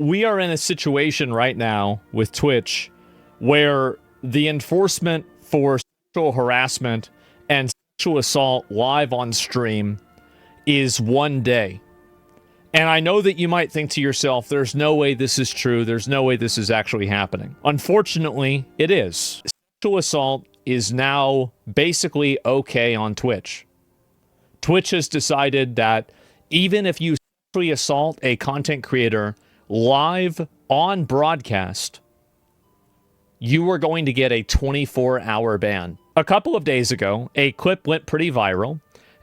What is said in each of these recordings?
we are in a situation right now with Twitch where the enforcement for sexual harassment and sexual assault live on stream is 1 day. And I know that you might think to yourself, there's no way this is true. There's no way this is actually happening. Unfortunately, it is. Sexual assault is now basically okay on Twitch. Twitch has decided that even if you sexually assault a content creator live on broadcast, you are going to get a 24-hour ban. A couple of days ago, a clip went pretty viral,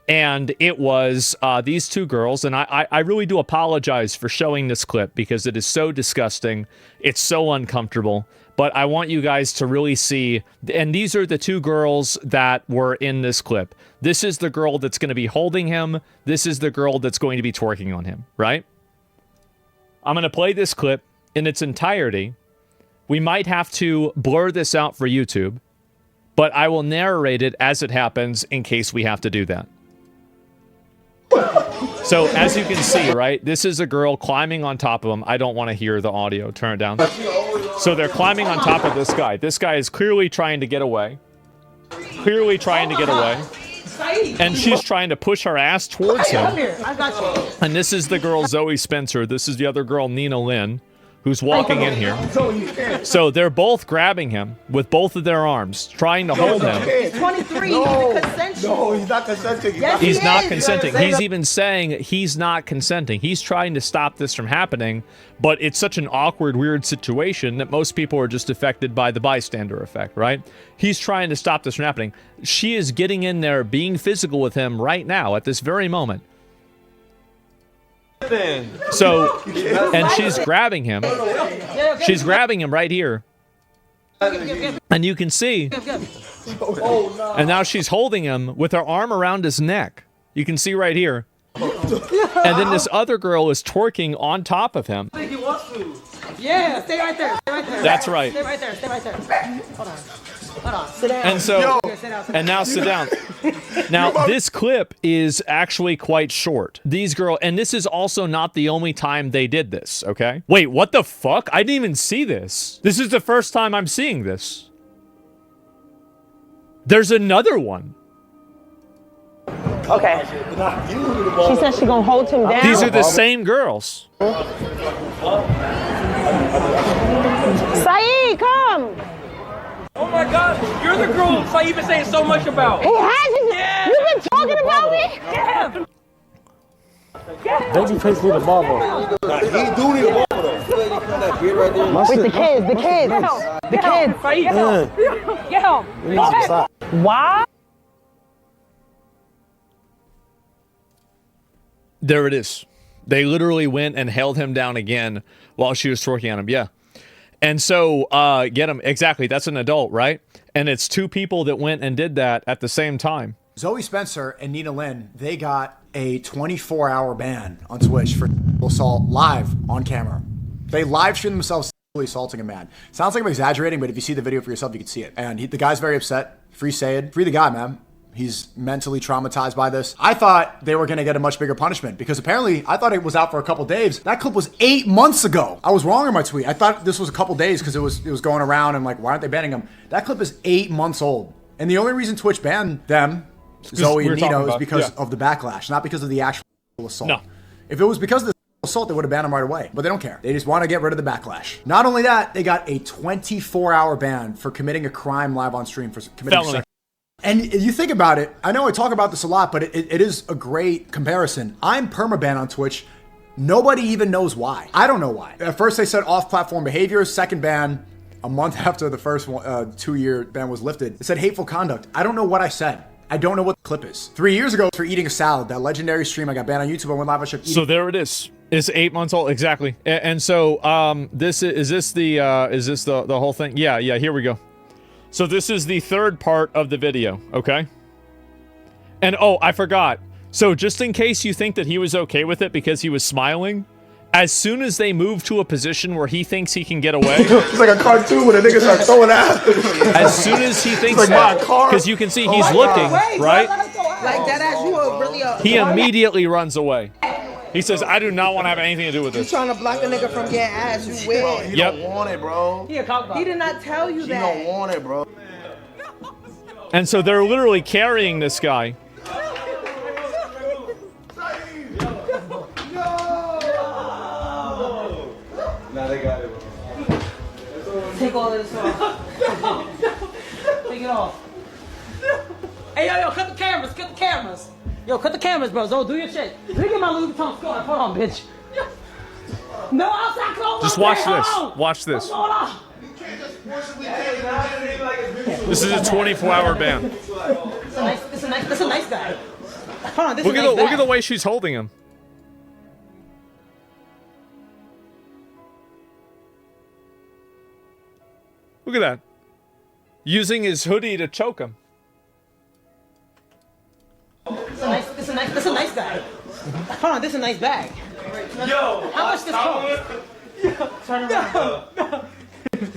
and it was these two girls, and I really do apologize for showing this clip because it is so disgusting, it's so uncomfortable, but I want you guys to really see, and these are the two girls that were in this clip. This is the girl that's going to be holding him, this is the girl that's going to be twerking on him, right? I'm going to play this clip in its entirety. We might have to blur this out for YouTube, but I will narrate it as it happens in case we have to do that. So, as you can see, right, this is a girl climbing on top of him. I don't want to hear the audio. Turn it down. So they're climbing on top of this guy. This guy is clearly trying to get away. Clearly trying to get away. And she's trying to push her ass towards him. And this is the girl, Zoe Spencer. This is the other girl, Nina Lynn, who's walking in here. So they're both grabbing him with both of their arms, trying to hold him. He's 23. He's consenting. No, he's not consenting. Yes, He's not is. consenting. He's even saying he's not consenting. He's trying to stop this from happening, but it's such an awkward, weird situation that most people are just affected by the bystander effect, right? He's trying to stop this from happening. She is getting in there, being physical with him right now, at this very moment. So, and she's grabbing him. She's grabbing him right here. And you can see. And now she's holding him with her arm around his neck. You can see right here. And then this other girl is twerking on top of him. Yeah, stay right there. Stay right there. That's right. Stay right there. Stay right there. Hold on. Hold on. Sit down. And so, Sit down. and now sit down. Now, this clip is actually quite short. These girls, and this is also not the only time they did this, okay? Wait, what the fuck? I didn't even see this. This is the first time I'm seeing this. There's another one. Okay. She said she's gonna hold him down. These are the same girls. Saeed, come! Oh my God, you're the girl Saeed been saying so much about. He hasn't. Yeah. You've been talking about me. Yeah. Baby face need a bubble. He do need a bubble though. With the kids, the kids. The kids. Saeed, get him. Why? There it is. They literally went and held him down again while she was twerking on him. Yeah. And so, get him. Exactly. That's an adult, right? And it's two people that went and did that at the same time. Zoe Spencer and Nina Lynn, they got a 24-hour ban on Twitch for assault live on camera. They live streamed themselves sexually assaulting a man. Sounds like I'm exaggerating, but if you see the video for yourself, you can see it. And the guy's very upset. Free Sayed. Free the guy, man. He's mentally traumatized by this. I thought they were going to get a much bigger punishment because apparently I thought it was out for a couple days. That clip was 8 months ago. I was wrong in my tweet. I thought this was a couple days because it was going around and like, why aren't they banning him? That clip is 8 months old. And the only reason Twitch banned them, Zoe and Nino, is because of the backlash, not because of the actual assault. No. If it was because of the assault, they would have banned him right away. But they don't care. They just want to get rid of the backlash. Not only that, they got a 24-hour ban for committing a crime live on stream for committing Felony. And you think about it, I know I talk about this a lot, but it is a great comparison. I'm permabanned on Twitch. Nobody even knows why. I don't know why. At first they said off-platform behavior. Second ban, a month after the first 2-year ban was lifted, it said hateful conduct. I don't know what I said. I don't know what the clip is. 3 years ago for eating a salad, that legendary stream, I got banned on YouTube. I went live on Chip. So there it is. It's 8 months old, exactly. And so this is this the whole thing? Yeah, here we go. So this is the third part of the video, okay? And oh, I forgot. So just in case you think that he was okay with it because he was smiling, as soon as they move to a position where he thinks he can get away, It's like a cartoon when a nigga start throwing ass. as soon as he thinks like that, my car. because you can see he's looking, right? Like that, as you are really. He immediately runs away. He says, I do not want to have anything to do with You this. trying to block a nigga from getting ass? You weird. He Yep. don't want it, bro. He did not tell you He that. don't want it, bro. And so they're literally carrying this guy. Take all this off. Take it off. Hey, yo, cut the cameras, cut the cameras. Yo, cut the cameras, bro. Zo, do your shit. Let me get my Louis Vuitton scarf. Hold on, bitch. No, outside clothes. Just on, watch man. this. Hold on. Watch this. Hold on. This is a 24-hour ban. This is a nice guy. Hold on, this Look is at a nice look at the bag. way she's holding him. Look at that. Using his hoodie to choke him. This is a nice guy. Hold on, this is a nice bag. Yo, How much this cost? Turn around.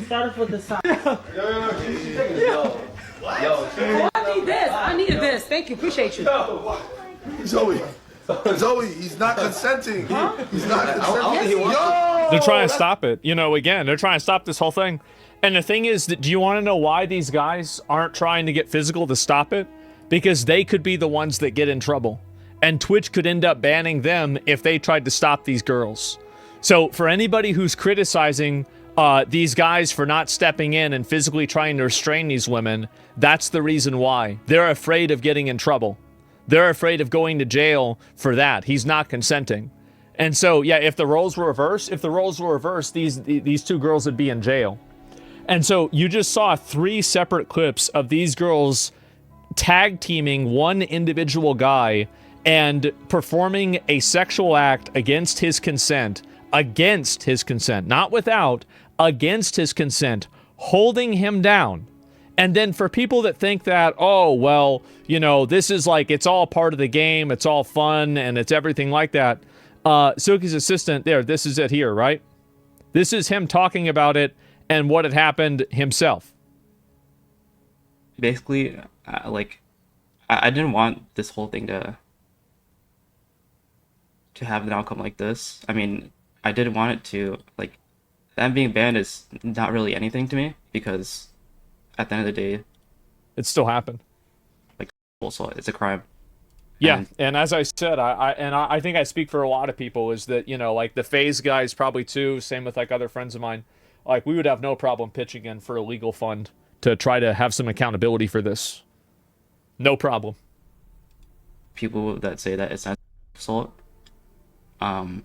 Start with the side. Oh, I need this. I needed this. Thank you. Appreciate you. Zoe, he's not consenting. He's not consenting. Yo! They're trying to stop it. You know, again, they're trying to stop this whole thing. And the thing is, that do you want to know why these guys aren't trying to get physical to stop it? Because they could be the ones that get in trouble. And Twitch could end up banning them if they tried to stop these girls. So for anybody who's criticizing these guys for not stepping in and physically trying to restrain these women, that's the reason why. They're afraid of getting in trouble. They're afraid of going to jail for that. He's not consenting. And so, yeah, if the roles were reversed, these two girls would be in jail. And so you just saw 3 separate clips of these girls tag teaming one individual guy and performing a sexual act against his consent, not without, against his consent, holding him down. And then for people that think that, oh, well, you know, this is like, it's all part of the game, it's all fun, and it's everything like that. Silky's assistant there, this is it here, right? This is him talking about it and what had happened himself. Basically, I didn't want this whole thing to have an outcome like this. I mean, I didn't want it to, like, them being banned is not really anything to me, because at the end of the day, It still happened. like, also, it's a crime. Yeah, and as I said, I think I speak for a lot of people, is that, you know, like the FaZe guys probably too, same with like other friends of mine, like we would have no problem pitching in for a legal fund to try to have some accountability for this. No problem. People that say that it's not assault, I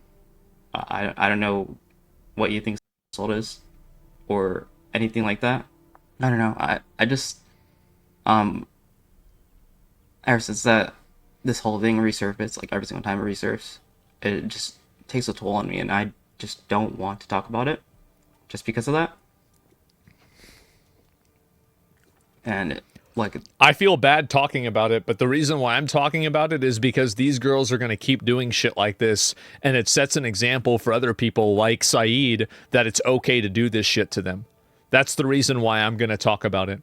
don't know what you think assault is, or anything like that. I don't know. I just ever since that this whole thing resurfaced, like every single time it resurfaces, it just takes a toll on me, and I just don't want to talk about it, just because of that. And like, I feel bad talking about it, but the reason why I'm talking about it is because these girls are going to keep doing shit like this, and it sets an example for other people like Saeed that it's okay to do this shit to them. That's the reason why I'm going to talk about it.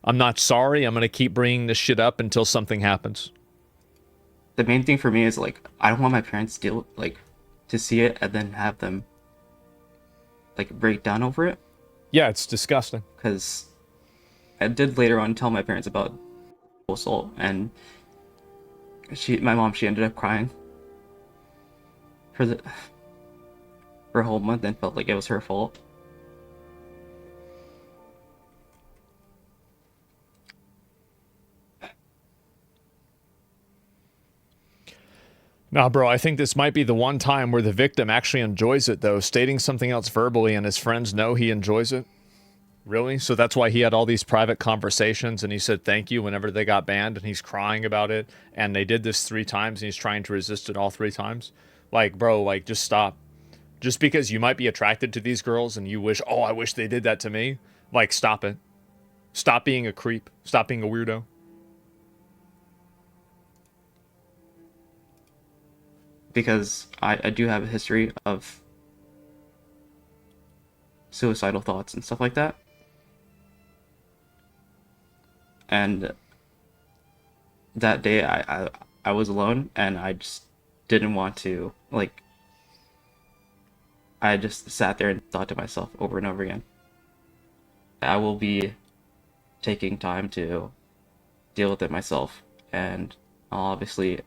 I'm not sorry. I'm going to keep bringing this shit up until something happens. the main thing for me is, like, I don't want my parents to see it and then have them like break down over it. Yeah, it's disgusting. Because I did later on tell my parents about assault, and my mom ended up crying for a whole month and felt like it was her fault. Nah, bro, I think this might be the one time where the victim actually enjoys it, though, stating something else verbally and his friends know he enjoys it. Really? So that's why he had all these private conversations and he said thank you whenever they got banned, and he's crying about it, and they did this 3 times and he's trying to resist it all 3 times. Like, bro, like, just stop. Just because you might be attracted to these girls and you wish, oh, I wish they did that to me. Like, stop it. Stop being a creep. Stop being a weirdo. Because I do have a history of suicidal thoughts and stuff like that. And that day I was alone, and I just didn't want to, like, I just sat there and thought to myself over and over again, I will be taking time to deal with it myself, and I'll obviously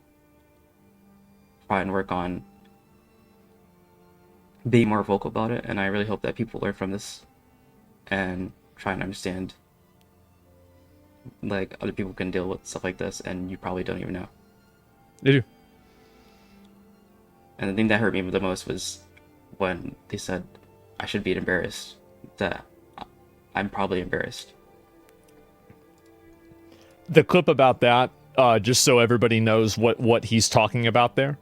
try and work on being more vocal about it, and I really hope that people learn from this and try and understand, like, other people can deal with stuff like this and you probably don't even know. They do. And the thing that hurt me the most was when they said I should be embarrassed, that I'm probably embarrassed. The clip about that, just so everybody knows what he's talking about there.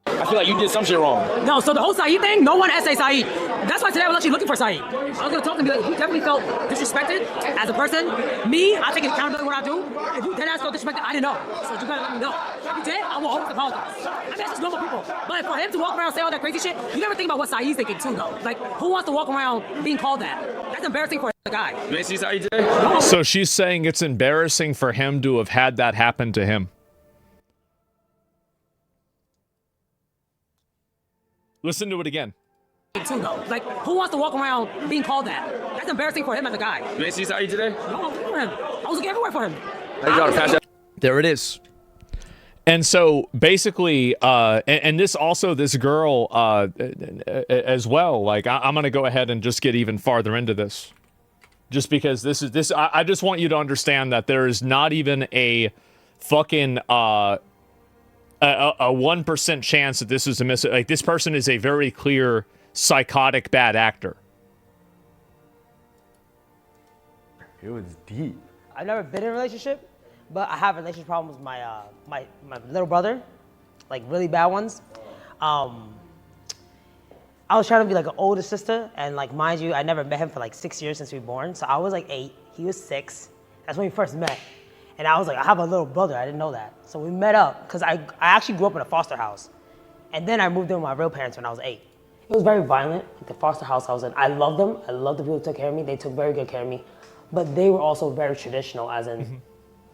I feel like you did some shit wrong. No, so the whole Saeed thing, no one essay Saeed. That's why today I was actually looking for Saeed. I was gonna talk to him, be like, he definitely felt disrespected as a person. Me, I take accountability what I do. If you deadass felt disrespected, I didn't know. So you gotta let me know. If you did, I will always apologize. I mean, that's just normal people. But for him to walk around and say all that crazy shit, you never think about what Saeed's thinking too, though. Like, who wants to walk around being called that? That's embarrassing for a guy. You ain't see Saeed today? So she's saying it's embarrassing for him to have had that happen to him. Listen to it again. Too, though. Like, who wants to walk around being called that? That's embarrassing for him as a guy. You ain't see Saeed today? No, I was looking for him. I was looking everywhere for him. I gotta pass that. There it is. And so basically, and this also, this girl as well, like, I'm going to go ahead and just get even farther into this. Just because I just want you to understand that there is not even a fucking, a 1% chance that this is like, this person is a very clear psychotic bad actor. It was deep. I've never been in a relationship, but I have relationship problems with my my little brother, like really bad ones. I was trying to be like an older sister, and like, mind you, I never met him for like 6 years since we were born. So I was like 8, he was 6. That's when we first met. And I was like, I have a little brother, I didn't know that. So we met up, because I actually grew up in a foster house. And then I moved in with my real parents when I was 8. It was very violent, like the foster house I was in. I loved them, I loved the people who took care of me, they took very good care of me. But they were also very traditional, as in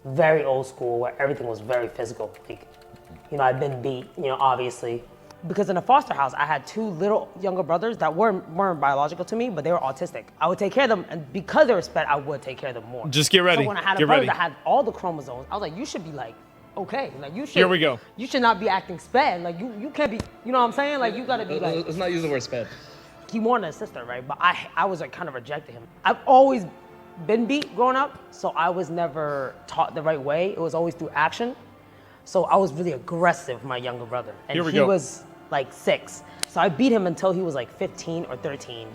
very old school, where everything was very physical. Like, you know, I'd been beat, you know, obviously. Because in the foster house, I had 2 little younger brothers that weren't biological to me, but they were autistic. I would take care of them, and because they were sped, I would take care of them more. Just get ready. So when I had a brother that had all the chromosomes, I was like, you should be like, okay, like you should. Here we go. You should not be acting sped. Like you can't be, you know what I'm saying? Like you gotta be like. Let's not use the word sped. He wanted a sister, right? But I was like kind of rejecting him. I've always been beat growing up, so I was never taught the right way. It was always through action. So I was really aggressive with my younger brother. And Here we he go. was like 6. So I beat him until he was like 15 or 13.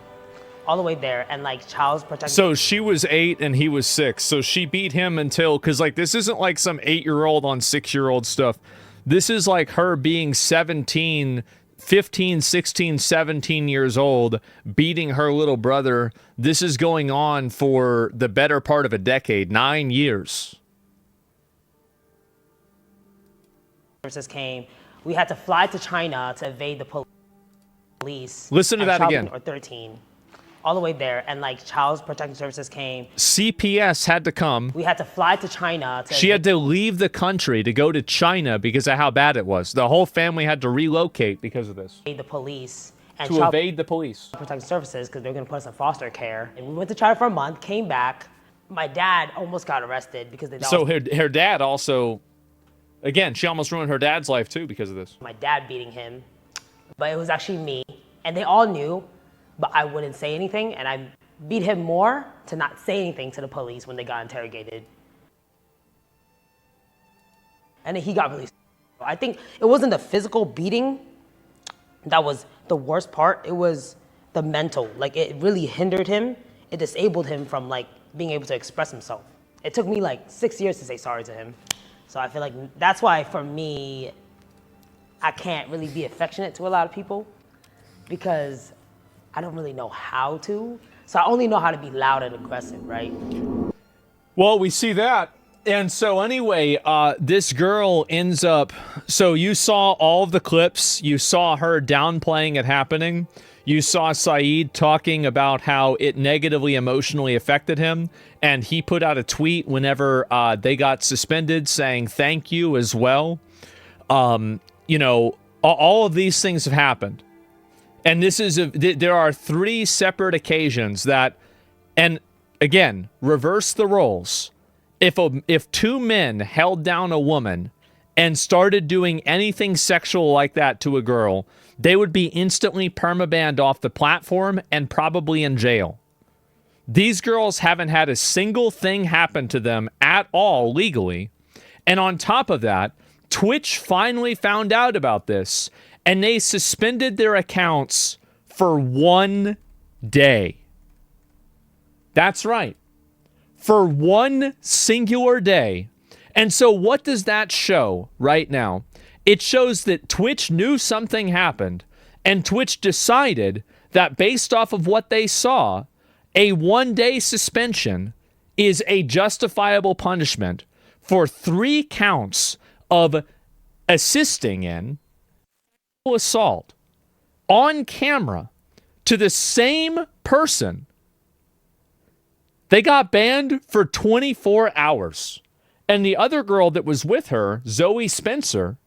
All the way there, and like child protection. So she was 8 and he was 6. So she beat him until, because like this isn't like some 8-year-old on 6-year-old stuff. This is like her being 17, 15, 16, 17 years old, beating her little brother. This is going on for the better part of a decade, 9 years. Services came. We had to fly to China to evade the police. Listen to at that 12 again. Or 13. All the way there, and like child protection services came. CPS had to come. We had to fly to China. She had to leave the country to go to China because of how bad it was. The whole family had to relocate because of this. The police. And to evade the police. Protection services, because they were going to put us in foster care. And we went to China for a month, came back. My dad almost got arrested because they. So her dad also, again, she almost ruined her dad's life too because of this. My dad beating him, but it was actually me, and they all knew. But I wouldn't say anything, and I beat him more to not say anything to the police when they got interrogated. And then he got released. I think it wasn't the physical beating that was the worst part. It was the mental. Like, it really hindered him. It disabled him from, like, being able to express himself. It took me, like, 6 years to say sorry to him. So I feel like that's why, for me, I can't really be affectionate to a lot of people, because I don't really know how to. So I only know how to be loud and aggressive, right? Well, we see that. And so anyway, this girl ends up, so you saw all of the clips. You saw her downplaying it happening. You saw Saeed talking about how it negatively emotionally affected him. And he put out a tweet whenever they got suspended saying thank you as well. you know, all of these things have happened. And there are 3 separate occasions that, and again, reverse the roles. If 2 men held down a woman and started doing anything sexual like that to a girl, they would be instantly permabanned off the platform and probably in jail. These girls haven't had a single thing happen to them at all legally. And on top of that, Twitch finally found out about this, and they suspended their accounts for 1 day. That's right. For 1 singular day. And so what does that show right now? It shows that Twitch knew something happened, and Twitch decided that based off of what they saw, a 1-day suspension is a justifiable punishment for 3 counts of assisting in assault on camera to the same person. They got banned for 24 hours. And the other girl that was with her, Zoe Spencer,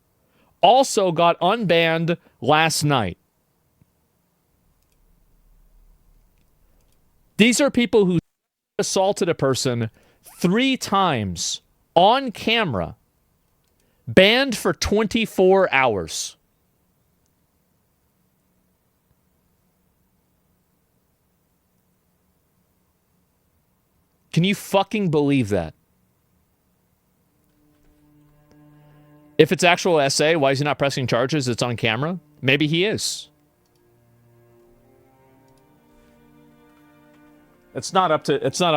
also got unbanned last night. These are people who assaulted a person 3 times on camera, banned for 24 hours. Can you fucking believe that? If it's actual SA, why is he not pressing charges? It's on camera. Maybe he is. It's not up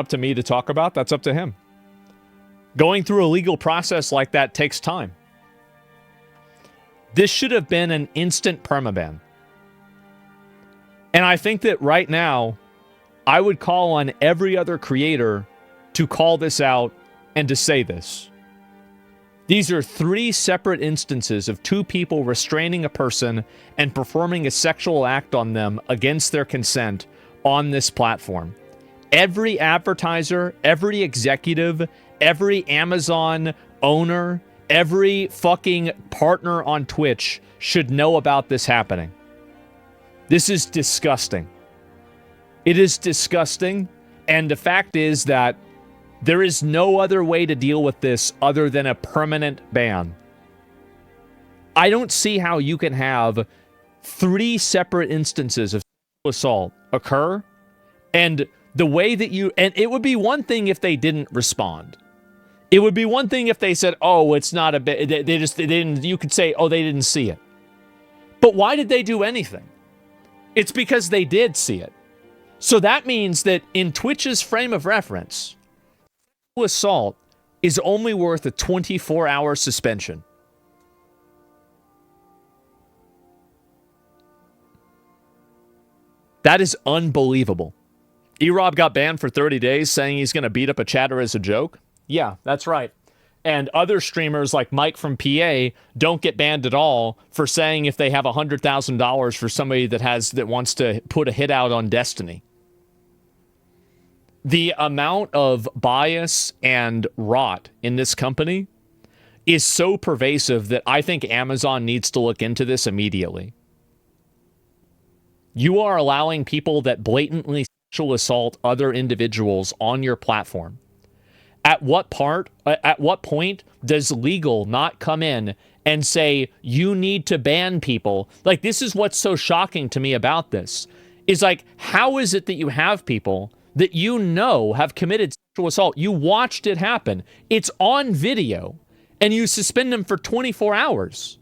to me to talk about. That's up to him. Going through a legal process like that takes time. This should have been an instant permaban. And I think that right now, I would call on every other creator to call this out and to say this. These are 3 separate instances of 2 people restraining a person and performing a sexual act on them against their consent on this platform. Every advertiser, every executive, every Amazon owner, every fucking partner on Twitch should know about this happening. This is disgusting. It is disgusting, and the fact is that there is no other way to deal with this other than a permanent ban. I don't see how you can have 3 separate instances of sexual assault occur, and the way that and it would be one thing if they didn't respond. It would be one thing if they said, "Oh, it's not a bit." They didn't. You could say, "Oh, they didn't see it." But why did they do anything? It's because they did see it. So that means that in Twitch's frame of reference, sexual assault is only worth a 24-hour suspension. That is unbelievable. E-Rob got banned for 30 days saying he's going to beat up a chatter as a joke. Yeah, that's right. And other streamers like Mike from PA don't get banned at all for saying if they have $100,000 for somebody that wants to put a hit out on Destiny. The amount of bias and rot in this company is so pervasive that I think Amazon needs to look into this immediately. You are allowing people that blatantly sexual assault other individuals on your platform. At what point does legal not come in and say you need to ban people? Like, this is what's so shocking to me about this. Is like, how is it that you have people that you know have committed sexual assault? You watched it happen. It's on video, and you suspend them for 24 hours.